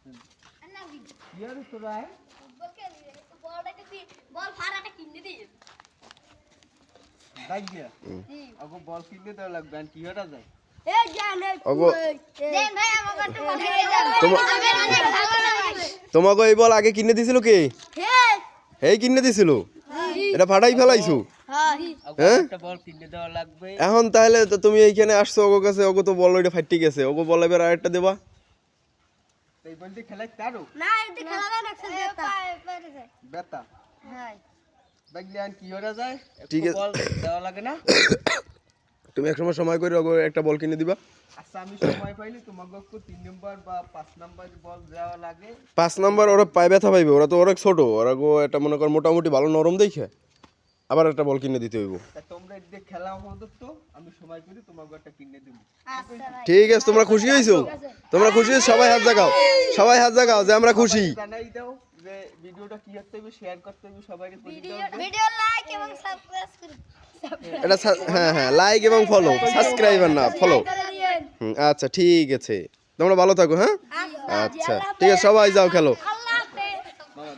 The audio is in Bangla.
यार तो रहा है বল ফারাটা কিনে দিই देख गया अगो बॉल कितने तो लग बैन की हटा जाए এই জানে ওগো দেন ভাই আমাকে একটু বল দিয়ে যান তোমাকে এই বল আগে কিনে দিছিল কে হে এই কিনে দিছিল এটা ফাটাই ফেলাইছো হ্যাঁ अगो হ্যাঁ? একটা বল কিনে দেওয়া লাগবে এখন তাহলে তো তুমি এইখানে আসছো ওগো কাছে ওগো তো বল ওইটা ফাইটি গেছে ওগো বল এবার আরেকটা দেবা এই বলতে খেলাই তারো না এটা খেলাবে না খেলতে বেতা হ্যাঁ দেখলেন কি হটা যায় ঠিক একটু আছে। বল দেওয়া লাগে না তুমি এক সময় করে ওগো একটা বল কিনে দিবা আচ্ছা আমি সময় পাইনি তোমাকে 3 নাম্বার বা 5 নাম্বার বল দেওয়া লাগে 5 নাম্বার ওরা পায়ে ব্যথা পাইবে ওরা তো অনেক ছোট ওরা গো এটা মনে কর মোটামুটি ভালো নরম দেখে আবার একটা বল কিনে দিতে হইব তা তোমরা এদিকে খেলা হতো তো আমি সময় করে তোমাকে একটা কিনে দেব আচ্ছা ভাই ঠিক আছে তোমরা খুশি হইছো তোমরা খুশি হইছো সবাই হাত জাগাও যে আমরা খুশি জানাই দাও যে ভিডিওটা কি করতে হবে শেয়ার করতে হবে সবাইকে ভিডিও লাইক এবং সাবস্ক্রাইব করুন এটা হ্যাঁ লাইক এবং ফলো সাবস্ক্রাইবার না ফলো করে দিন আচ্ছা ঠিক আছে তোমরা ভালো থাকো হ্যাঁ আচ্ছা ঠিক আছে সবাই যাও খেলো